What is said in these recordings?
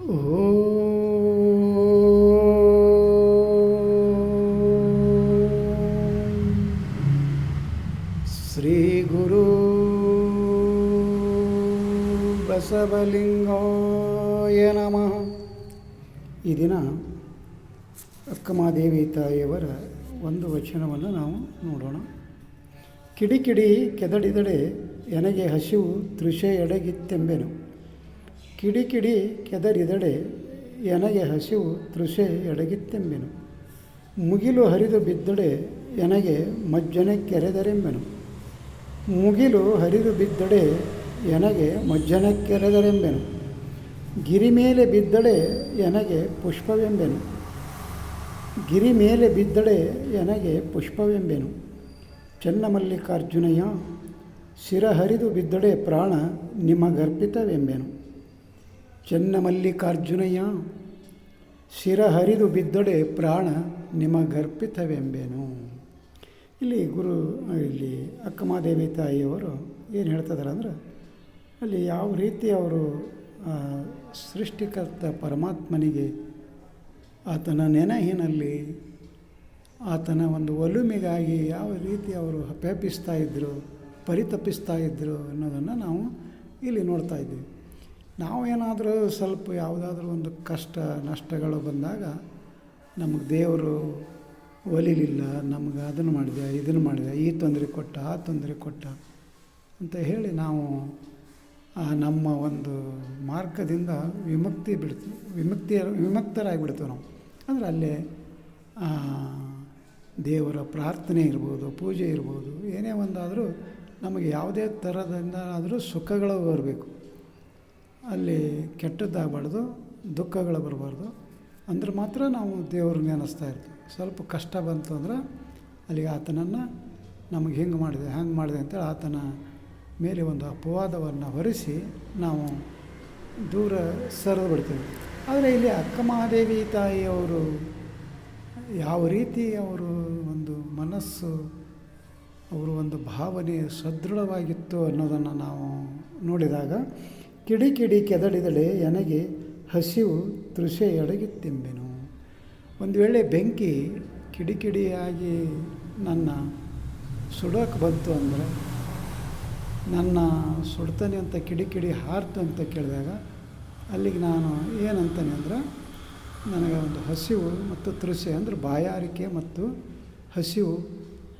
ಶ್ರೀ ಗುರು ಬಸವಲಿಂಗಾಯ ನಮಃ. ಈ ದಿನ ಅಕ್ಕಮಹಾದೇವಿ ತಾಯಿಯವರ ಒಂದು ವಚನವನ್ನು ನಾವು ನೋಡೋಣ. ಕಿಡಿಕಿಡಿ ಕೆದಡಿದಡೆ ಎನಗೆ ಹಸಿವು ತೃಷೆ ಎಡಗಿತ್ತೆಂಬೆನು. ಕಿಡಿಕಿಡಿ ಕೆದರಿದಡೆ ಎನಗೆ ಹಸಿವು ತೃಷೆ ಎಡಗಿತ್ತೆಂಬೆನು. ಮುಗಿಲು ಹರಿದು ಬಿದ್ದಡೆ ಎನಗೆ ಮಜ್ಜನೆ ಕೆರೆದರೆಂಬೆನು. ಮುಗಿಲು ಹರಿದು ಬಿದ್ದಡೆ ಎನಗೆ ಮಜ್ಜನೆ ಕೆರೆದರೆಂಬೆನು. ಗಿರಿ ಮೇಲೆ ಬಿದ್ದಡೆ ಎನಗೆ ಪುಷ್ಪವೆಂಬೆನು. ಗಿರಿ ಮೇಲೆ ಬಿದ್ದಡೆ ಎನಗೆ ಪುಷ್ಪವೆಂಬೆನು. ಚನ್ನಮಲ್ಲಿಕಾರ್ಜುನಯ್ಯ ಶಿರ ಹರಿದು ಬಿದ್ದಡೆ ಪ್ರಾಣ ನಿಮಗರ್ಪಿತವೆಂಬೆನು. ಚನ್ನಮಲ್ಲಿಕಾರ್ಜುನಯ್ಯ ಶಿರ ಹರಿದು ಬಿದ್ದಡೆ ಪ್ರಾಣ ನಿಮಗರ್ಪಿತವೆಂಬೆನು. ಇಲ್ಲಿ ಇಲ್ಲಿ ಅಕ್ಕಮಹಾದೇವಿ ತಾಯಿಯವರು ಏನು ಹೇಳ್ತಿದ್ದಾರೆ ಅಂದ್ರೆ, ಅಲ್ಲಿ ಯಾವ ರೀತಿ ಅವರು ಸೃಷ್ಟಿಕರ್ತ ಪರಮಾತ್ಮನಿಗೆ ಆತನ ನೆನಹಿನಲ್ಲಿ ಆತನ ಒಂದು ಒಲುಮೆಗಾಗಿ ಯಾವ ರೀತಿ ಅವರು ಹಪಹಪಿಸ್ತಾ ಇದ್ದರು, ಪರಿತಪಿಸ್ತಾ ಇದ್ದರು ಅನ್ನೋದನ್ನು ನಾವು ಇಲ್ಲಿ ನೋಡ್ತಾ ಇದ್ದೀವಿ. ನಾವು ಏನಾದರೂ ಸ್ವಲ್ಪ ಯಾವುದಾದ್ರೂ ಒಂದು ಕಷ್ಟ ನಷ್ಟಗಳು ಬಂದಾಗ ನಮಗೆ ದೇವರು ಒಲಿಲಿಲ್ಲ, ನಮಗೆ ಅದನ್ನು ಮಾಡಿದೆ ಇದನ್ನು ಮಾಡಿದೆ, ಈ ತೊಂದರೆ ಕೊಟ್ಟ ಆ ತೊಂದರೆ ಕೊಟ್ಟ ಅಂತ ಹೇಳಿ ನಾವು ನಮ್ಮ ಒಂದು ಮಾರ್ಗದಿಂದ ವಿಮುಕ್ತರಾಗಿಬಿಡ್ತೀವಿ ನಾವು. ಅಂದರೆ ಅಲ್ಲೇ ದೇವರ ಪ್ರಾರ್ಥನೆ ಇರ್ಬೋದು, ಪೂಜೆ ಇರ್ಬೋದು, ಏನೇ ಒಂದಾದರೂ ನಮಗೆ ಯಾವುದೇ ಥರದಿಂದ ಆದರೂ ಸುಖಗಳು ಬರಬೇಕು. ಅಲ್ಲಿ ಕೆಟ್ಟದ್ದಾಗಬಾರ್ದು, ದುಃಖಗಳು ಬರಬಾರ್ದು. ಅಂದ್ರೆ ಮಾತ್ರ ನಾವು ದೇವ್ರನ್ನ ನೆನೆಸ್ತಾ ಇರ್ತೀವಿ. ಸ್ವಲ್ಪ ಕಷ್ಟ ಬಂತು ಅಂದ್ರೆ ಅಲ್ಲಿಗೆ ಆತನನ್ನು ನಮಗೆ ಹಿಂಗೆ ಮಾಡಿದೆ ಅಂತೇಳಿ ಆತನ ಮೇಲೆ ಒಂದು ಅಪವಾದವನ್ನು ಹೊರಿಸಿ ನಾವು ದೂರ ಸರಿದು ಬಿಡ್ತೀವಿ. ಆದರೆ ಇಲ್ಲಿ ಅಕ್ಕಮಹಾದೇವಿ ತಾಯಿಯವರು ಯಾವ ರೀತಿ ಅವರು ಒಂದು ಮನಸ್ಸು, ಅವರು ಒಂದು ಭಾವನೆ ಸದೃಢವಾಗಿತ್ತು ಅನ್ನೋದನ್ನು ನಾವು ನೋಡಿದಾಗ, ಕಿಡಿಕಿಡಿ ಕೆದಡಿದಳೆ ಎನಗೆ ಹಸಿವು ತೃಷೆ ಎಡಗಿತ್ತೆಂಬೆನು. ಒಂದು ವೇಳೆ ಬೆಂಕಿ ಕಿಡಿಕಿಡಿಯಾಗಿ ನನ್ನ ಸುಡೋಕೆ ಬಂತು ಅಂದರೆ, ನನ್ನ ಸುಡ್ತಾನೆ ಅಂತ ಕಿಡಿಕಿಡಿ ಹಾರ್ತು ಅಂತ ಕೇಳಿದಾಗ ಅಲ್ಲಿಗೆ ನಾನು ಏನಂತಾನೆ ಅಂದ್ರೆ, ನನಗೆ ಒಂದು ಹಸಿವು ಮತ್ತು ತೃಷೆ ಅಂದರೆ ಬಾಯಾರಿಕೆ ಮತ್ತು ಹಸಿವು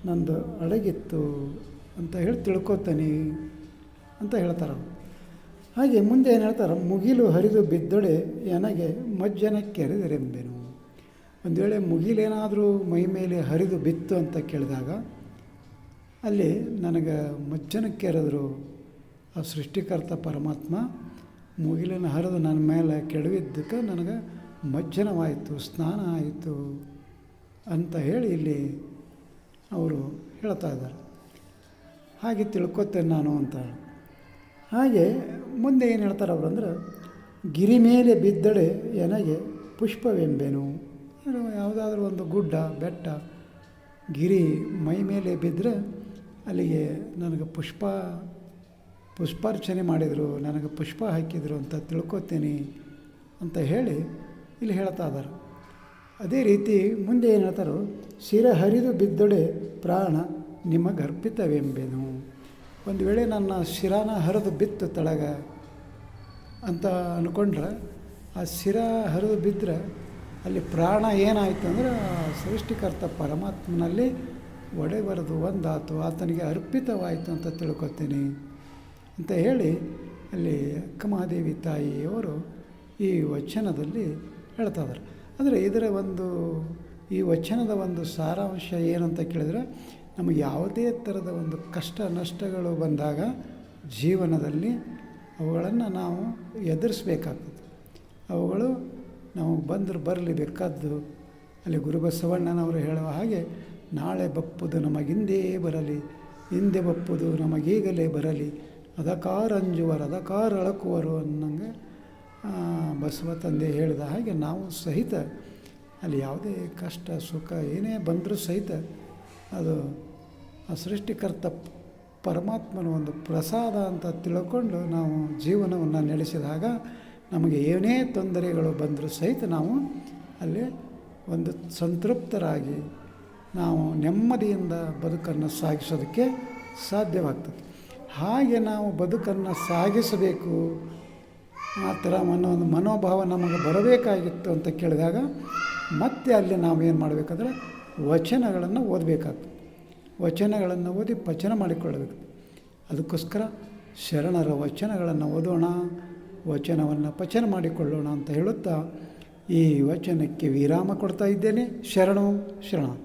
ನಂದು ಅಡಗಿತ್ತು ಅಂತ ಹೇಳಿ ತಿಳ್ಕೊತಾನೆ ಅಂತ ಹೇಳ್ತಾರೆ. ಹಾಗೆ ಮುಂದೆ ಏನು ಹೇಳ್ತಾರೆ, ಮುಗಿಲು ಹರಿದು ಬಿದ್ದೊಡೆ ಎನಗೆ ಮಜ್ಜನ ಕೆರೆದರೆಂಬೆನು. ಒಂದು ವೇಳೆ ಮುಗಿಲೇನಾದರೂ ಮೈ ಮೇಲೆ ಹರಿದು ಬಿತ್ತು ಅಂತ ಕೇಳಿದಾಗ ಅಲ್ಲಿ ನನಗೆ ಮಜ್ಜನ ಕೆರೆದರು ಆ ಸೃಷ್ಟಿಕರ್ತ ಪರಮಾತ್ಮ ಮುಗಿಲನ್ನು ಹರಿದು ನನ್ನ ಮೇಲೆ ಕೆಡವಿದ್ದಕ್ಕೆ ನನಗೆ ಮಜ್ಜನವಾಯಿತು, ಸ್ನಾನ ಆಯಿತು ಅಂತ ಹೇಳಿ ಇಲ್ಲಿ ಅವರು ಹೇಳ್ತಾ ಇದ್ದಾರೆ. ಹಾಗೆ ತಿಳ್ಕೊತೇನೆ ನಾನು ಅಂತ. ಹಾಗೆ ಮುಂದೆ ಏನು ಹೇಳ್ತಾರೆ ಅವರು ಅಂದ್ರೆ, ಗಿರಿ ಮೇಲೆ ಬಿದ್ದಡೆ ಎನಗೆ ಪುಷ್ಪವೆಂಬೆನು. ಯಾವುದಾದ್ರೂ ಒಂದು ಗುಡ್ಡ ಬೆಟ್ಟ ಗಿರಿ ಮೈ ಮೇಲೆ ಬಿದ್ದರೆ ಅಲ್ಲಿಗೆ ನನಗೆ ಪುಷ್ಪಾರ್ಚನೆ ಮಾಡಿದರು, ನನಗೆ ಪುಷ್ಪ ಹಾಕಿದರು ಅಂತ ತಿಳ್ಕೊತೀನಿ ಅಂತ ಹೇಳಿ ಇಲ್ಲಿ ಹೇಳ್ತಾ ಇದ್ದಾರೆ. ಅದೇ ರೀತಿ ಮುಂದೆ ಏನು ಹೇಳ್ತಾರೋ, ಶಿರ ಹರಿದು ಬಿದ್ದೊಡೆ ಪ್ರಾಣ ನಿಮಗರ್ಪಿತವೆಂಬೆನು. ಒಂದು ವೇಳೆ ನನ್ನ ಶಿರಾನ ಹರಿದು ಬಿತ್ತು ತೆಳಗ ಅಂತ ಅಂದ್ಕೊಂಡ್ರೆ, ಆ ಶಿರ ಹರಿದು ಬಿದ್ದರೆ ಅಲ್ಲಿ ಪ್ರಾಣ ಏನಾಯಿತು ಅಂದರೆ ಸೃಷ್ಟಿಕರ್ತ ಪರಮಾತ್ಮನಲ್ಲಿ ಒಡೆಬರೆದು ಒಂದಾತು, ಆತನಿಗೆ ಅರ್ಪಿತವಾಯಿತು ಅಂತ ತಿಳ್ಕೊತೀನಿ ಅಂತ ಹೇಳಿ ಅಲ್ಲಿ ಅಕ್ಕಮಹಾದೇವಿ ತಾಯಿಯವರು ಈ ವಚನದಲ್ಲಿ ಹೇಳ್ತಾ ಇದ್ದಾರೆ. ಅಂದರೆ ಇದರ ಈ ವಚನದ ಒಂದು ಸಾರಾಂಶ ಏನಂತ ಕೇಳಿದರೆ, ನಮಗೆ ಯಾವುದೇ ಥರದ ಒಂದು ಕಷ್ಟ ನಷ್ಟಗಳು ಬಂದಾಗ ಜೀವನದಲ್ಲಿ ಅವುಗಳನ್ನು ನಾವು ಎದುರಿಸ್ಬೇಕಾಗ್ತದೆ. ಅವುಗಳು ನಾವು ಬರಲಿ ಬೇಕಾದ್ದು. ಅಲ್ಲಿ ಗುರುಬಸವಣ್ಣನವರು ಹೇಳುವ ಹಾಗೆ, ನಾಳೆ ಬಪ್ಪುದು ನಮಗಿಂದೇ ಬರಲಿ, ಹಿಂದೆ ಬಪ್ಪುದು ನಮಗೀಗಲೇ ಬರಲಿ, ಅದಕಾರಂಜುವರು ಅದಕಾರಳಕುವರು ಅನ್ನಂಗೆ ಬಸವ ತಂದೆ ಹೇಳಿದ ಹಾಗೆ ನಾವು ಸಹಿತ ಅಲ್ಲಿ ಯಾವುದೇ ಕಷ್ಟ ಸುಖ ಏನೇ ಬಂದರೂ ಸಹಿತ ಅದು ಆ ಸೃಷ್ಟಿಕರ್ತ ಪರಮಾತ್ಮನ ಒಂದು ಪ್ರಸಾದ ಅಂತ ತಿಳ್ಕೊಂಡು ನಾವು ಜೀವನವನ್ನು ನಡೆಸಿದಾಗ ನಮಗೆ ಏನೇ ತೊಂದರೆಗಳು ಬಂದರೂ ಸಹಿತ ನಾವು ಅಲ್ಲಿ ಒಂದು ಸಂತೃಪ್ತರಾಗಿ ನಾವು ನೆಮ್ಮದಿಯಿಂದ ಬದುಕನ್ನು ಸಾಗಿಸೋದಕ್ಕೆ ಸಾಧ್ಯವಾಗ್ತದೆ. ಹಾಗೆ ನಾವು ಬದುಕನ್ನು ಸಾಗಿಸಬೇಕು ಆ ಥರ ಒಂದು ಮನೋಭಾವ ನಮಗೆ ಬರಬೇಕಾಗಿತ್ತು ಅಂತ ಕೇಳಿದಾಗ ಮತ್ತೆ ಅಲ್ಲಿ ನಾವು ಏನು ಮಾಡಬೇಕಂದ್ರೆ ವಚನಗಳನ್ನು ಓದಬೇಕಾಗ್ತದೆ. ವಚನಗಳನ್ನು ಓದಿ ಪಚನ ಮಾಡಿಕೊಳ್ಳಬೇಕು. ಅದಕ್ಕೋಸ್ಕರ ಶರಣರ ವಚನಗಳನ್ನು ಓದೋಣ, ವಚನವನ್ನು ಪಚನ ಮಾಡಿಕೊಳ್ಳೋಣ ಅಂತ ಹೇಳುತ್ತಾ ಈ ವಚನಕ್ಕೆ ವಿರಾಮ ಕೊಡ್ತಾ ಇದ್ದೇನೆ. ಶರಣು ಶರಣ.